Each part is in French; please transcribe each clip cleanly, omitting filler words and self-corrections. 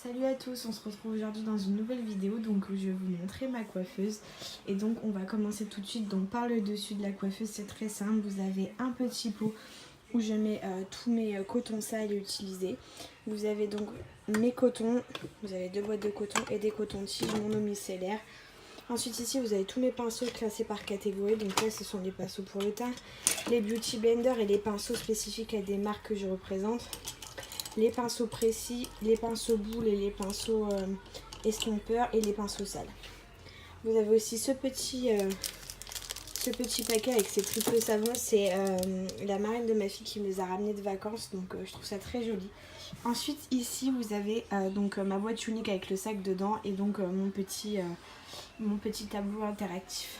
Salut à tous, on se retrouve aujourd'hui dans une nouvelle vidéo, donc je vais vous montrer ma coiffeuse. Et donc on va commencer tout de suite. Donc par le dessus de la coiffeuse, c'est très simple, vous avez un petit pot où je mets tous mes cotons sales et utilisés. Vous avez donc mes cotons, vous avez 2 boîtes de coton et des cotons-tiges monomicellaires. Ensuite ici vous avez tous mes pinceaux classés par catégorie, donc là ce sont les pinceaux pour le teint, les beauty blenders et les pinceaux spécifiques à des marques que je représente. Les pinceaux précis, les pinceaux boules et les pinceaux estompeurs et les pinceaux sales. Vous avez aussi ce petit paquet avec ces triples savons. C'est la marraine de ma fille qui me les a ramenés de vacances, donc je trouve ça très joli. Ensuite ici vous avez ma boîte unique avec le sac dedans et donc mon petit tableau interactif.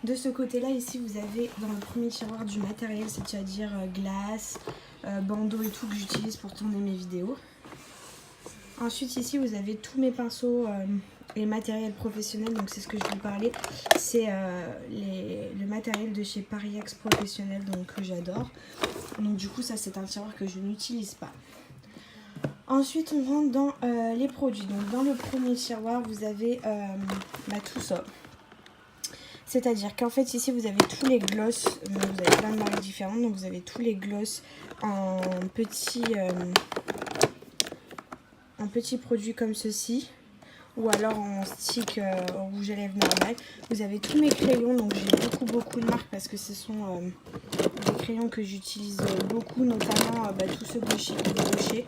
De ce côté-là, ici, vous avez dans le premier tiroir du matériel, c'est-à-dire glace, bandeau et tout que j'utilise pour tourner mes vidéos. Ensuite, ici, vous avez tous mes pinceaux et matériel professionnel, donc c'est ce que je vous parlais. C'est le matériel de chez Pariax Professionnel, donc que j'adore. Donc du coup, ça, c'est un tiroir que je n'utilise pas. Ensuite, on rentre dans les produits. Donc dans le premier tiroir, vous avez tout ça. C'est-à-dire qu'en fait ici vous avez tous les glosses, vous avez plein de marques différentes, donc vous avez tous les glosses en petits produits comme ceci, ou alors en stick rouge à lèvres normal. Vous avez tous mes crayons, donc j'ai beaucoup de marques parce que ce sont des crayons que j'utilise beaucoup, notamment tous ceux de chez Rocher.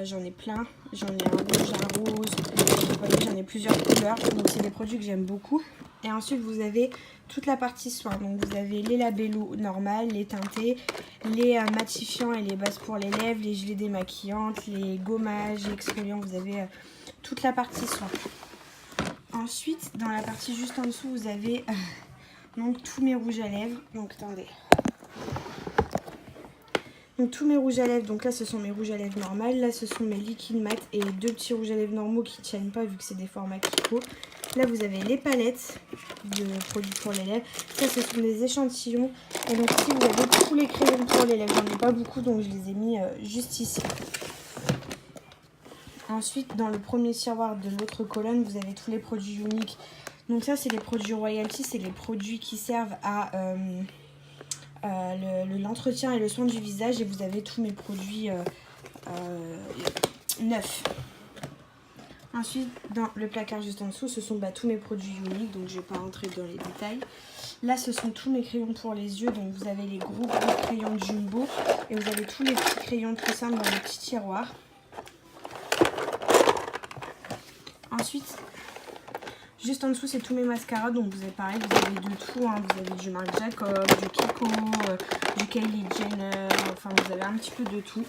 J'en ai plein, j'en ai un rouge, un rose, vous voyez j'en ai plusieurs couleurs, donc c'est des produits que j'aime beaucoup. Et ensuite vous avez toute la partie soins, donc vous avez les labellos normales, les teintés, les matifiants et les bases pour les lèvres, les gelées démaquillantes, les gommages, les exfoliants, vous avez toute la partie soins. Ensuite dans la partie juste en dessous vous avez donc tous mes rouges à lèvres, donc attendez. Donc tous mes rouges à lèvres, donc là ce sont mes rouges à lèvres normales, là ce sont mes liquides mat et 2 petits rouges à lèvres normaux qui ne tiennent pas vu que c'est des formats Kiko. Là vous avez les palettes de produits pour les lèvres, ça ce sont des échantillons. Et donc ici vous avez tous les crayons pour les lèvres, j'en ai pas beaucoup donc je les ai mis juste ici. Ensuite dans le premier tiroir de l'autre colonne vous avez tous les produits uniques. Donc ça c'est les produits royalty, c'est les produits qui servent à... l'entretien et le soin du visage, et vous avez tous mes produits neufs. Ensuite dans le placard juste en dessous ce sont tous mes produits uniques, donc je ne vais pas rentrer dans les détails. Là ce sont tous mes crayons pour les yeux, donc vous avez les gros crayons Jumbo et vous avez tous les petits crayons tout simples dans les petits tiroirs. Ensuite juste en dessous, c'est tous mes mascaras, donc vous avez pareil, vous avez de tout, hein. Vous avez du Marc Jacob, du Kiko, du Kylie Jenner, enfin vous avez un petit peu de tout.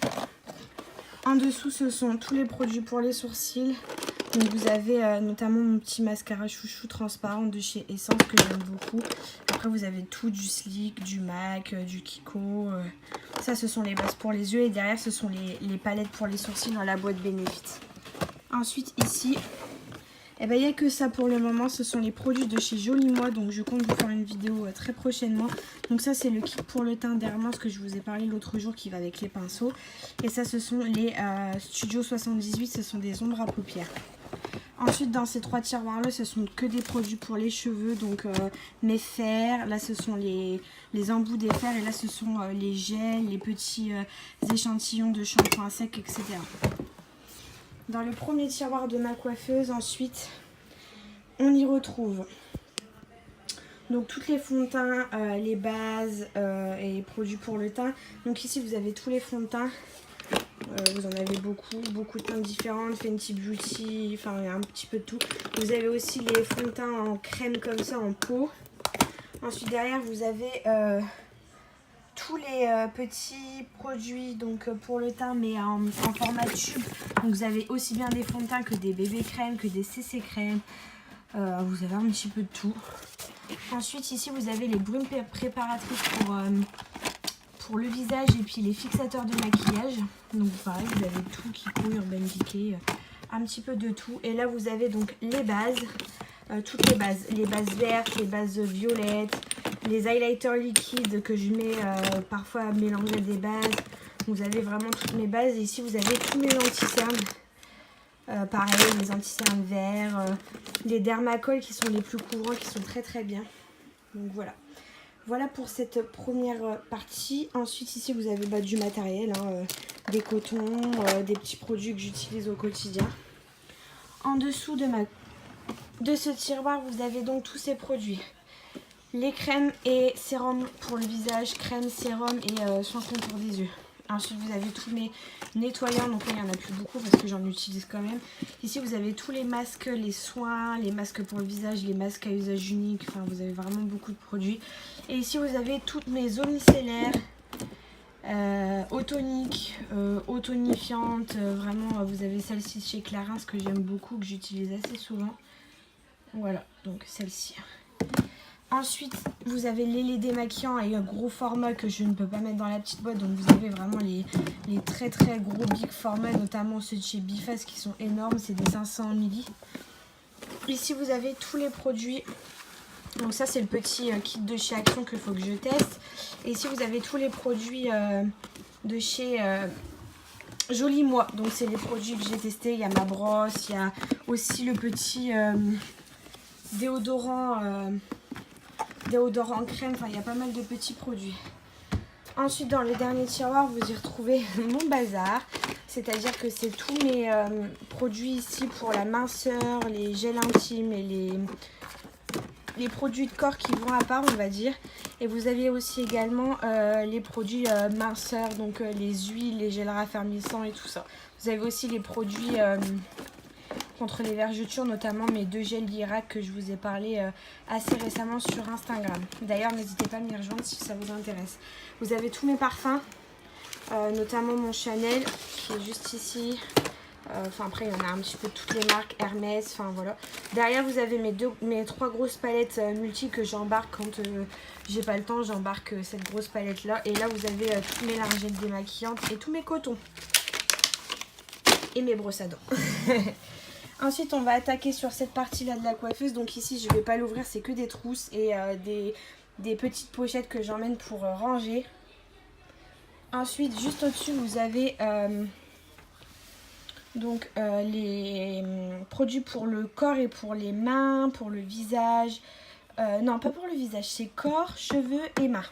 En dessous, ce sont tous les produits pour les sourcils. Donc vous avez notamment mon petit mascara chouchou transparent de chez Essence que j'aime beaucoup. Après vous avez tout, du Slick, du MAC, du Kiko. Ça ce sont les bases pour les yeux et derrière ce sont les palettes pour les sourcils dans la boîte Benefit. Ensuite ici... Et il n'y a que ça pour le moment, ce sont les produits de chez Joli Moi, donc je compte vous faire une vidéo très prochainement. Donc ça c'est le kit pour le teint d'Hermance que je vous ai parlé l'autre jour qui va avec les pinceaux. Et ça ce sont les Studio 78, ce sont des ombres à paupières. Ensuite dans ces 3 tiroirs là ce sont que des produits pour les cheveux, donc mes fers, là ce sont les embouts des fers et là ce sont les gels, les petits échantillons de shampoing sec, etc. Dans le premier tiroir de ma coiffeuse, ensuite, on y retrouve donc toutes les fonds de teint, les bases et les produits pour le teint. Donc ici, vous avez tous les fonds de teint. Vous en avez beaucoup de teintes différentes, Fenty Beauty, enfin il y a un petit peu de tout. Vous avez aussi les fonds de teint en crème comme ça, en pot. Ensuite, derrière, vous avez... tous les petits produits donc pour le teint mais en format tube. Donc vous avez aussi bien des fonds de teint que des bébés crèmes, que des CC crèmes. Vous avez un petit peu de tout. Ensuite ici vous avez les brumes préparatrices pour le visage et puis les fixateurs de maquillage. Donc pareil vous avez tout, Kiko, Urban Decay, un petit peu de tout. Et là vous avez donc les bases, toutes les bases vertes, les bases violettes, les highlighters liquides que je mets parfois à mélanger des bases. Vous avez vraiment toutes mes bases. Et ici, vous avez tous mes anti-cernes. Pareil, les anti-cernes verts, les dermacols qui sont les plus couvrants, qui sont très très bien. Donc voilà. Voilà pour cette première partie. Ensuite ici vous avez du matériel, hein, des cotons, des petits produits que j'utilise au quotidien. En dessous de ce tiroir vous avez donc tous ces produits. Les crèmes et sérums pour le visage, crème, sérum et soin contour des yeux. Ensuite vous avez tous mes nettoyants, donc là il n'y en a plus beaucoup parce que j'en utilise quand même. Ici vous avez tous les masques, les soins, les masques pour le visage, les masques à usage unique, enfin vous avez vraiment beaucoup de produits. Et ici vous avez toutes mes eaux micellaires, eau tonique, eau tonifiante, vraiment vous avez celle-ci chez Clarins que j'aime beaucoup, que j'utilise assez souvent. Voilà, donc celle-ci. Ensuite, vous avez les laits démaquillants et un gros format que je ne peux pas mettre dans la petite boîte. Donc vous avez vraiment les très très gros big formats, notamment ceux de chez Bifast qui sont énormes. C'est des 500 ml. Ici, vous avez tous les produits. Donc ça, c'est le petit kit de chez Action qu'il faut que je teste. Et ici, vous avez tous les produits de chez Joli Moi. Donc c'est les produits que j'ai testés. Il y a ma brosse, il y a aussi le petit déodorant crème, enfin il y a pas mal de petits produits. Ensuite dans le dernier tiroir vous y retrouvez mon bazar, c'est-à-dire que c'est tous mes produits ici pour la minceur, les gels intimes et les produits de corps qui vont à part on va dire. Et vous avez aussi également les produits minceur, donc les huiles, les gels raffermissants et tout ça. Vous avez aussi les produits contre les vergetures, notamment mes 2 gels d'Irak que je vous ai parlé assez récemment sur Instagram. D'ailleurs, n'hésitez pas à m'y rejoindre si ça vous intéresse. Vous avez tous mes parfums, notamment mon Chanel qui est juste ici. Enfin après, il y en a un petit peu de toutes les marques, Hermès, enfin voilà. Derrière, vous avez mes 3 grosses palettes multi que j'embarque quand j'ai pas le temps. J'embarque cette grosse palette là. Et là, vous avez toutes mes lingettes démaquillantes et tous mes cotons. Et mes brosses à dents. Ensuite, on va attaquer sur cette partie-là de la coiffeuse. Donc ici, je ne vais pas l'ouvrir, c'est que des trousses et des petites pochettes que j'emmène pour ranger. Ensuite, juste au-dessus, vous avez les produits pour le corps et pour les mains, pour le visage. Non, pas pour le visage, c'est corps, cheveux et mains.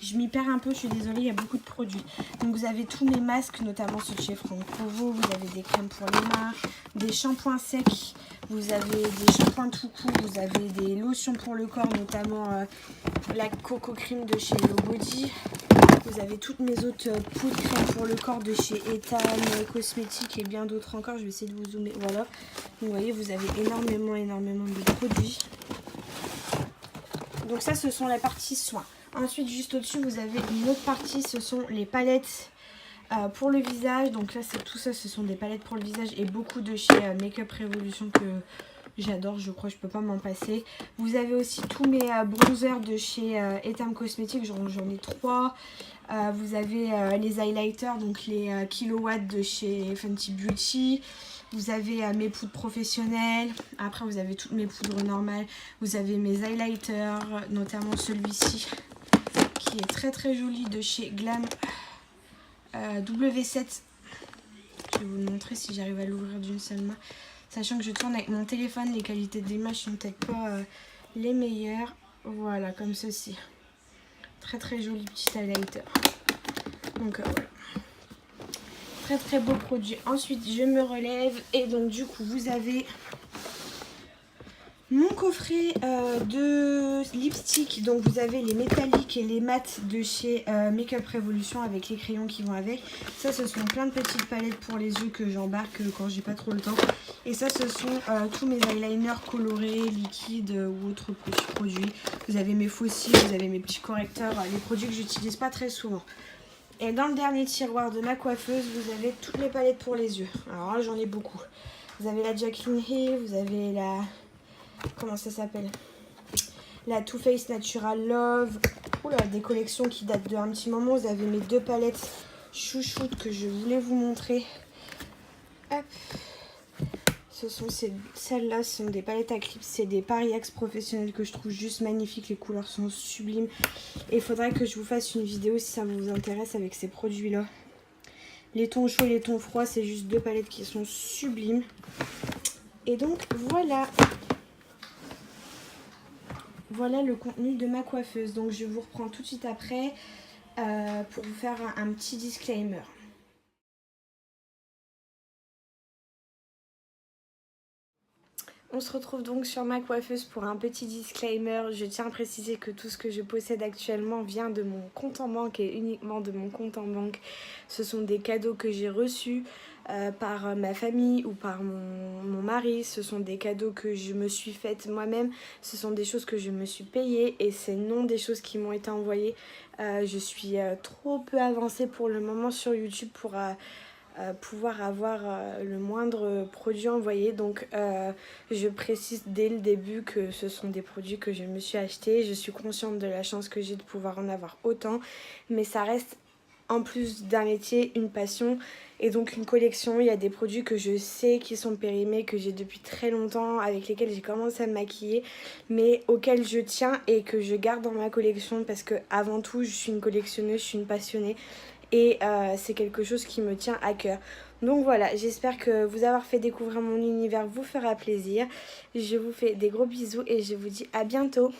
Je m'y perds un peu, je suis désolée, il y a beaucoup de produits. Donc vous avez tous mes masques, notamment ceux de chez Franck Provo. Vous avez des crèmes pour les mains, des shampoings secs, vous avez des shampoings tout court, vous avez des lotions pour le corps, notamment la Coco Cream de chez Hello Body. Vous avez toutes mes autres poudres crème pour le corps de chez Etam Cosmétiques et bien d'autres encore. Je vais essayer de vous zoomer, voilà. Donc, vous voyez, vous avez énormément de produits. Donc ça, ce sont la partie soins. Ensuite, juste au-dessus, vous avez une autre partie, ce sont les palettes pour le visage. Donc là, c'est tout ça, ce sont des palettes pour le visage et beaucoup de chez Make-up Revolution que j'adore, je crois que je peux pas m'en passer. Vous avez aussi tous mes bronzers de chez Etam Cosmétiques, j'en ai 3. Vous avez les highlighters, donc les kilowatts de chez Fenty Beauty. Vous avez mes poudres professionnelles. Après, vous avez toutes mes poudres normales. Vous avez mes highlighters, notamment celui-ci qui est très très joli de chez Glam W7. Je vais vous le montrer si j'arrive à l'ouvrir d'une seule main. Sachant que je tourne avec mon téléphone, les qualités d'image sont peut-être pas les meilleures. Voilà, comme ceci. Très très joli petit highlighter. Donc voilà. Très très beau produit. Ensuite, je me relève et donc du coup, vous avez mon coffret de lipstick. Donc vous avez les métalliques et les mats de chez Make-up Revolution avec les crayons qui vont avec. Ça, ce sont plein de petites palettes pour les yeux que j'embarque quand j'ai pas trop le temps. Et ça, ce sont tous mes eyeliners colorés, liquides ou autres petits produits. Vous avez mes fossiles, vous avez mes petits correcteurs, les produits que j'utilise pas très souvent. Et dans le dernier tiroir de ma coiffeuse, vous avez toutes les palettes pour les yeux. Alors là, j'en ai beaucoup. Vous avez la Jaclyn Hill, vous avez la... Comment ça s'appelle? La Too Faced Natural Love. Oula, des collections qui datent d'un petit moment. Vous avez mes 2 palettes chouchoutes que je voulais vous montrer. Hop. Celles-là sont des palettes à clips, c'est des Pariax professionnels que je trouve juste magnifiques, les couleurs sont sublimes. Et il faudrait que je vous fasse une vidéo si ça vous intéresse avec ces produits-là. Les tons chauds et les tons froids, c'est juste deux palettes qui sont sublimes. Et donc voilà. Voilà le contenu de ma coiffeuse. Donc je vous reprends tout de suite après pour vous faire un petit disclaimer. On se retrouve donc sur ma coiffeuse pour un petit disclaimer. Je tiens à préciser que tout ce que je possède actuellement vient de mon compte en banque et uniquement de mon compte en banque. Ce sont des cadeaux que j'ai reçus par ma famille ou par mon mari. Ce sont des cadeaux que je me suis faites moi-même. Ce sont des choses que je me suis payées et c'est non des choses qui m'ont été envoyées. Je suis trop peu avancée pour le moment sur YouTube pour pouvoir avoir le moindre produit envoyé. Donc je précise dès le début que ce sont des produits que je me suis achetés. Je suis consciente de la chance que j'ai de pouvoir en avoir autant, mais ça reste en plus d'un métier une passion et donc une collection. Il y a des produits que je sais qui sont périmés, que j'ai depuis très longtemps, avec lesquels j'ai commencé à me maquiller, mais auxquels je tiens et que je garde dans ma collection parce que avant tout je suis une collectionneuse, je suis une passionnée. Et c'est quelque chose qui me tient à cœur. Donc voilà, j'espère que vous avoir fait découvrir mon univers vous fera plaisir. Je vous fais des gros bisous et je vous dis à bientôt.